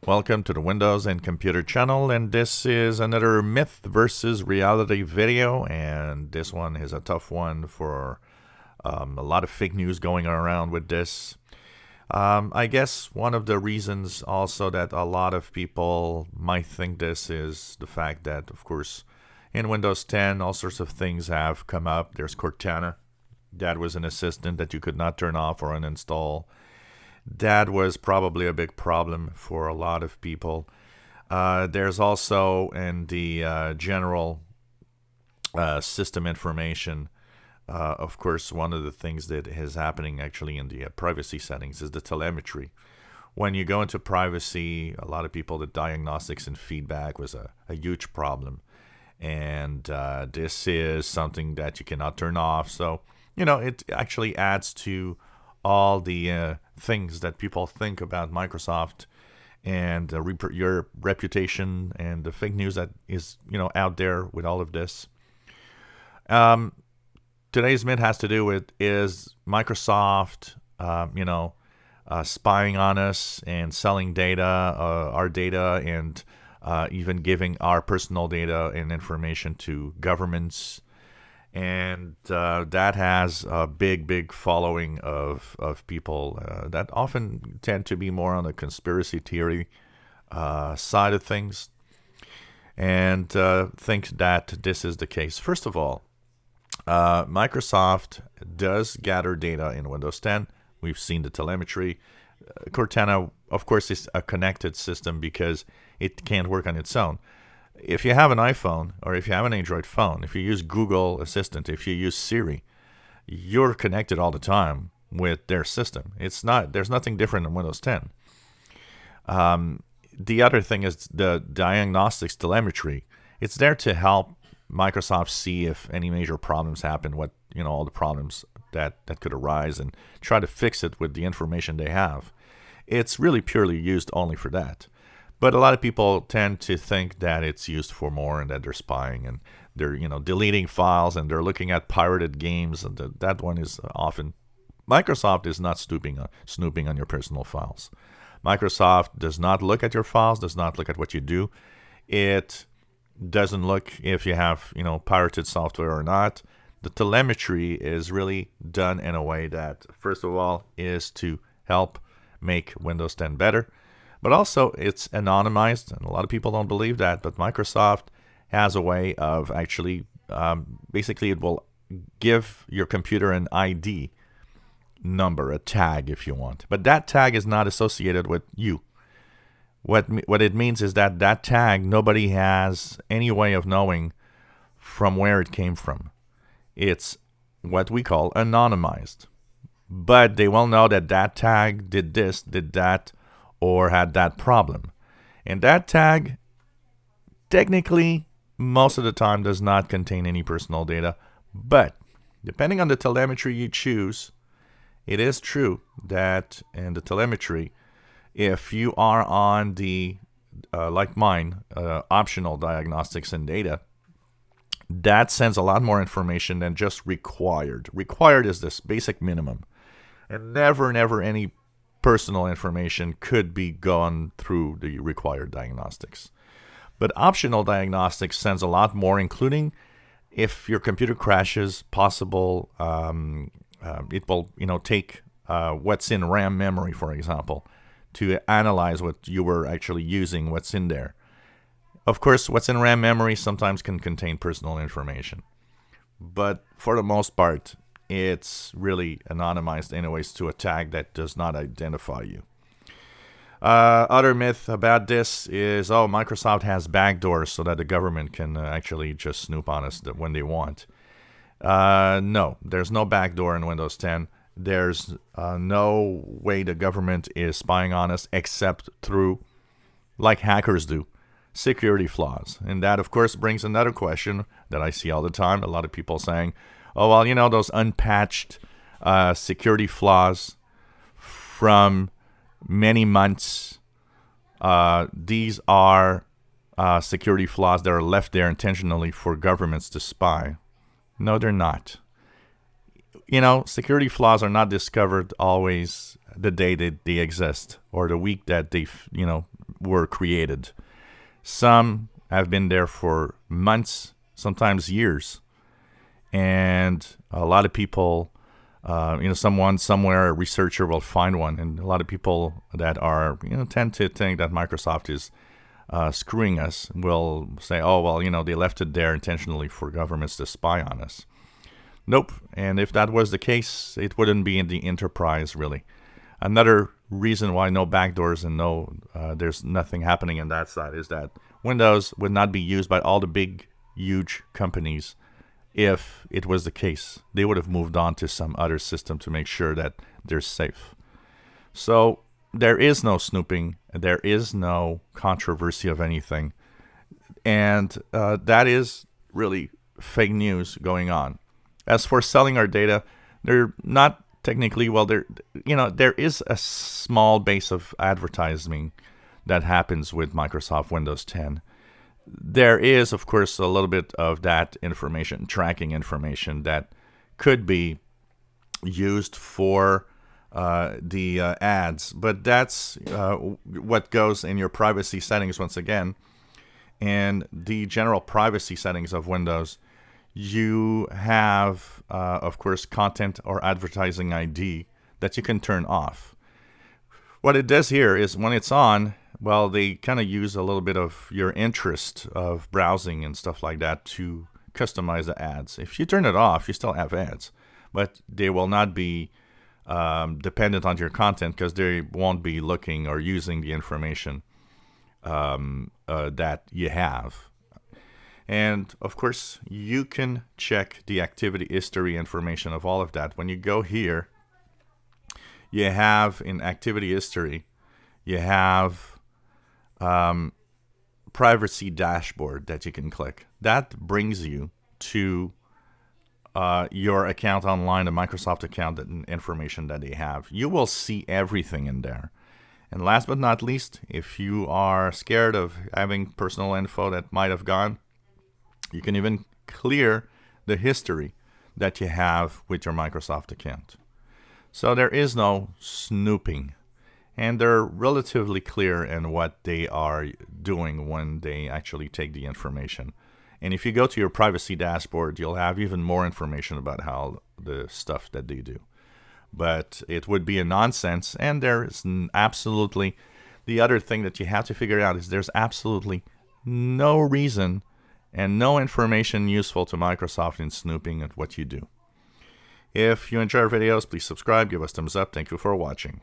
Welcome to the Windows and Computer channel, and this is another myth versus reality video, and this one is a tough one for a lot of fake news going around with this. I guess one of the reasons also that a lot of people might think this is the fact that, of course, in Windows 10, all sorts of things have come up. There's Cortana. That was an assistant that you could not turn off or uninstall. That was probably a big problem for a lot of people. There's also in the general system information, of course, one of the things that is happening actually in the privacy settings is the telemetry. When you go into privacy, a lot of people, the diagnostics and feedback was a huge problem. And this is something that you cannot turn off. So, it actually adds to all the things that people think about Microsoft and your reputation and the fake news that is out there with all of this. Today's myth has to do with is Microsoft spying on us and selling data, our data, and even giving our personal data and information to governments. And that has a big following of people that often tend to be more on the conspiracy theory side of things and think that this is the case. First of all, Microsoft does gather data in Windows 10. We've seen the telemetry. Cortana, of course, is a connected system because it can't work on its own. If you have an iPhone or if you have an Android phone, if you use Google Assistant, if you use Siri, you're connected all the time with their system. There's nothing different in Windows 10. The other thing is the Diagnostics telemetry. It's there to help Microsoft see if any major problems happen, all the problems that could arise, and try to fix it with the information they have. It's really purely used only for that. But a lot of people tend to think that it's used for more and that they're spying and they're, deleting files and they're looking at pirated games. And that one is often... Microsoft is not snooping on your personal files. Microsoft does not look at your files, does not look at what you do. It doesn't look if you have, pirated software or not. The telemetry is really done in a way that, first of all, is to help make Windows 10 better. But also, it's anonymized, and a lot of people don't believe that. But Microsoft has a way of actually, basically, it will give your computer an ID number, a tag, if you want. But that tag is not associated with you. What it means is that tag, nobody has any way of knowing from where it came from. It's what we call anonymized. But they will know that tag did this, did that, or had that problem. And that tag, technically, most of the time does not contain any personal data. But depending on the telemetry you choose, it is true that in the telemetry, if you are on the, like mine, optional diagnostics and data, that sends a lot more information than just required. Required is this basic minimum. And never any personal information could be gone through the required diagnostics. But optional diagnostics sends a lot more, including if your computer crashes, possible, it will take what's in RAM memory, for example, to analyze what you were actually using, what's in there. Of course, what's in RAM memory sometimes can contain personal information. But for the most part, it's really anonymized anyways to a tag that does not identify you. Other myth about this is, Microsoft has backdoors so that the government can actually just snoop on us when they want. No, there's no backdoor in Windows 10. There's no way the government is spying on us except through, like hackers do, security flaws. And that, of course, brings another question that I see all the time. A lot of people saying, those unpatched security flaws from many months, these are security flaws that are left there intentionally for governments to spy. No, they're not. Security flaws are not discovered always the day that they exist or the week that they, were created. Some have been there for months, sometimes years. And a lot of people, someone somewhere, a researcher will find one. And a lot of people that are, tend to think that Microsoft is screwing us will say, oh, well, they left it there intentionally for governments to spy on us. Nope. And if that was the case, it wouldn't be in the enterprise, really. Another reason why no backdoors and there's nothing happening in that side is that Windows would not be used by all the big, huge companies. If it was the case, they would have moved on to some other system to make sure that they're safe. So there is no snooping. There is no controversy of anything. And that is really fake news going on. As for selling our data, they're not technically, there is a small base of advertising that happens with Microsoft Windows 10. There is, of course, a little bit of that information, tracking information that could be used for the ads. But that's what goes in your privacy settings once again. And the general privacy settings of Windows, you have, of course, content or advertising ID that you can turn off. What it does here is when it's on, well, they kind of use a little bit of your interest of browsing and stuff like that to customize the ads. If you turn it off, you still have ads, but they will not be dependent on your content because they won't be looking or using the information that you have. And of course, you can check the activity history information of all of that. When you go here, you have in activity history, you have privacy dashboard that you can click. That brings you to your account online, the Microsoft account, and information that they have. You will see everything in there. And last but not least, if you are scared of having personal info that might have gone, you can even clear the history that you have with your Microsoft account. So there is no snooping. And they're relatively clear in what they are doing when they actually take the information. And if you go to your privacy dashboard, you'll have even more information about how the stuff that they do. But it would be a nonsense. And there's absolutely, the other thing that you have to figure out is there's absolutely no reason and no information useful to Microsoft in snooping at what you do. If you enjoy our videos, please subscribe, give us thumbs up. Thank you for watching.